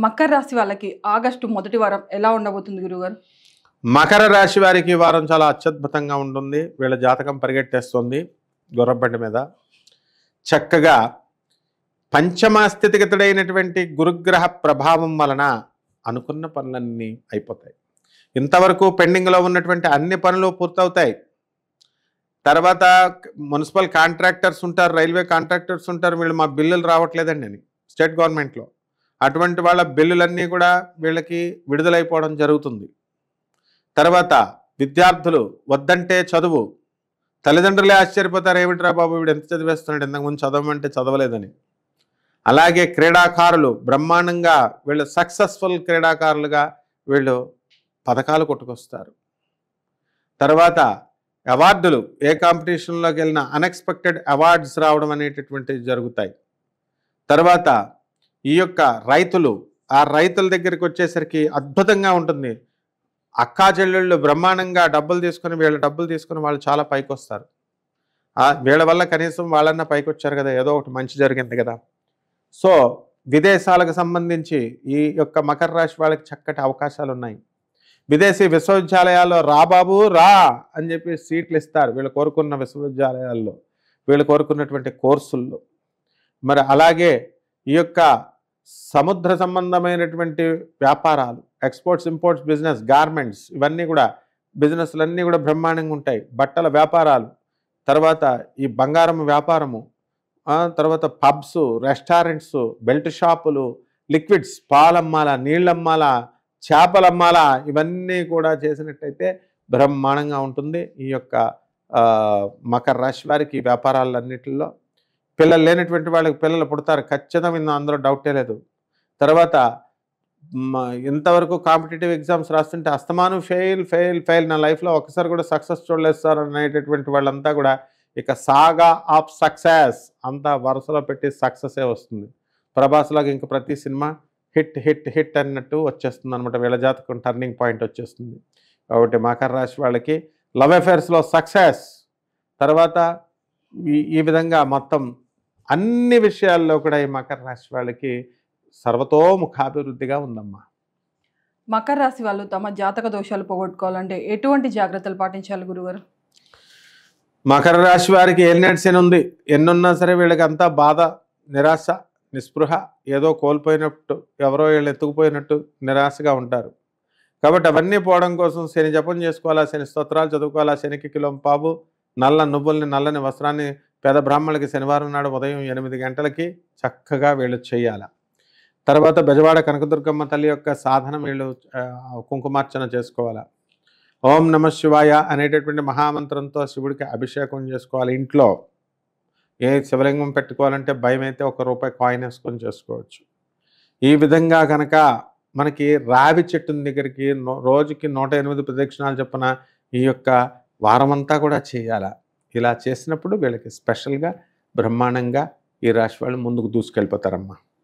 మకర రాశి వాళ్ళకి ఆగస్టు మొదటి వారం ఎలా ఉండబోతుంది గురుగారు? మకర రాశి వారికి ఈ వారం చాలా అత్యద్భుతంగా ఉంటుంది. వీళ్ళ జాతకం పరిగెట్టేస్తుంది గుర్రబండి మీద. చక్కగా పంచమ స్థితిగతుడైనటువంటి గురుగ్రహ ప్రభావం వలన అనుకున్న పనులన్నీ అయిపోతాయి. ఇంతవరకు పెండింగ్లో ఉన్నటువంటి అన్ని పనులు పూర్తవుతాయి. తర్వాత మున్సిపల్ కాంట్రాక్టర్స్ ఉంటారు, రైల్వే కాంట్రాక్టర్స్ ఉంటారు, వీళ్ళు మా బిల్లులు రావట్లేదండి అని స్టేట్ గవర్నమెంట్లో. అటువంటి వాళ్ళ బిల్లులన్నీ కూడా వీళ్ళకి విడుదలైపోవడం జరుగుతుంది. తర్వాత విద్యార్థులు వద్దంటే చదువు, తల్లిదండ్రులే ఆశ్చర్యపోతారు, ఏమిట్రా బాబు వీడు ఎంత చదివేస్తున్నాడు, ఇంతకుముందు చదవమంటే చదవలేదని. అలాగే క్రీడాకారులు బ్రహ్మాండంగా వీళ్ళు సక్సెస్ఫుల్ క్రీడాకారులుగా వీళ్ళు పథకాలు కొట్టుకొస్తారు. తర్వాత అవార్డులు, ఏ కాంపిటీషన్లోకి వెళ్ళినా అన్ఎక్స్పెక్టెడ్ అవార్డ్స్ రావడం అనేటటువంటివి జరుగుతాయి. తర్వాత ఈ యొక్క రైతులు, ఆ రైతుల దగ్గరికి వచ్చేసరికి అద్భుతంగా ఉంటుంది. అక్కా చెల్లెళ్ళు బ్రహ్మాండంగా డబ్బులు తీసుకొని వీళ్ళ డబ్బులు తీసుకొని వాళ్ళు చాలా పైకి వస్తారు. వీళ్ళ వల్ల కనీసం వాళ్ళన్నా పైకి వచ్చారు కదా, ఏదో ఒకటి మంచి జరిగింది కదా. సో విదేశాలకు సంబంధించి ఈ యొక్క మకర రాశి వాళ్ళకి చక్కటి అవకాశాలు ఉన్నాయి. విదేశీ విశ్వవిద్యాలయాల్లో రా బాబు రా అని చెప్పి సీట్లు ఇస్తారు వీళ్ళు కోరుకున్న విశ్వవిద్యాలయాల్లో, వీళ్ళు కోరుకున్నటువంటి కోర్సుల్లో. మరి అలాగే ఈ యొక్క సముద్ర సంబంధమైనటువంటి వ్యాపారాలు, ఎక్స్పోర్ట్స్ ఇంపోర్ట్స్ బిజినెస్, గార్మెంట్స్, ఇవన్నీ కూడా బిజినెస్లన్నీ కూడా బ్రహ్మాండంగా ఉంటాయి. బట్టల వ్యాపారాలు, తర్వాత ఈ బంగారం వ్యాపారము, తర్వాత పబ్స్, రెస్టారెంట్స్, బెల్ట్ షాపులు, లిక్విడ్స్, పాలమ్మాల, నీళ్ళమ్మాల, చేపలమ్మాల, ఇవన్నీ కూడా చేసినట్టయితే బ్రహ్మాండంగా ఉంటుంది. ఈ యొక్క మకర రాశి వారికి వ్యాపారాలన్నిటిలో పిల్లలు లేనటువంటి వాళ్ళకి పిల్లలు పుడతారు ఖచ్చితంగా, అందులో డౌటే లేదు. తర్వాత ఇంతవరకు కాంపిటేటివ్ ఎగ్జామ్స్ రాస్తుంటే అస్తమానం ఫెయిల్ ఫెయిల్ ఫెయిల్, నా లైఫ్లో ఒకసారి కూడా సక్సెస్ చూడలేదు సార్ అనేటటువంటి వాళ్ళంతా కూడా ఇక సాగా ఆఫ్ సక్సెస్ అంతా వరుసలో పెట్టి సక్సెసే వస్తుంది. ప్రభాస్లాగా ఇంక ప్రతి సినిమా హిట్ హిట్ హిట్ అన్నట్టు వచ్చేస్తుంది అనమాట. వీళ్ళ జాతకం టర్నింగ్ పాయింట్ వచ్చేస్తుంది. కాబట్టి మకర రాశి వాళ్ళకి లవ్ అఫేర్స్లో సక్సెస్, తర్వాత ఈ విధంగా మొత్తం అన్ని విషయాల్లో కూడా ఈ మకర రాశి వాళ్ళకి సర్వతోముఖాభివృద్ధిగా ఉందమ్మా. మకర రాశి వాళ్ళు తమ జాతక దోషాలు పోగొట్టుకోవాలంటే ఎటువంటి జాగ్రత్తలు పాటించాలి గురుగారు? మకర రాశి వారికి ఏలినాటి శని ఉంది. ఎన్నున్నా సరే వీళ్ళకి అంతా బాధ, నిరాశ, నిస్పృహ, ఏదో కోల్పోయినట్టు, ఎవరో వీళ్ళు ఎత్తుకుపోయినట్టు నిరాశగా ఉంటారు. కాబట్టి అవన్నీ పోవడం కోసం శని జపం చేసుకోవాలా, శని స్తోత్రాలు చదువుకోవాలా, శనికి కిలోంపావు నల్ల నువ్వుల్ని, నల్లని వస్త్రాన్ని పేద బ్రాహ్మణులకి శనివారం నాడు ఉదయం 8 గంటలకి చక్కగా వీళ్ళు చేయాలి. తర్వాత బెజవాడ కనకదుర్గమ్మ తల్లి యొక్క సాధనం వీళ్ళు కుంకుమార్చన చేసుకోవాలి. ఓం నమ శివాయ అనేటటువంటి మహామంత్రంతో శివుడికి అభిషేకం చేసుకోవాలి. ఇంట్లో ఏ శివలింగం పెట్టుకోవాలంటే భయం అయితే ₹1 కాయిన్ వేసుకొని చేసుకోవచ్చు. ఈ విధంగా కనుక మనకి రావి చెట్టు దగ్గరికి రోజుకి 108 ప్రదక్షిణాలు చొప్పున ఈ యొక్క వారమంతా కూడా చేయాలి. ఇలా చేసినప్పుడు వీళ్ళకి స్పెషల్గా బ్రహ్మాండంగా ఈ రాశి వాళ్ళు ముందుకు దూసుకెళ్ళిపోతారమ్మా.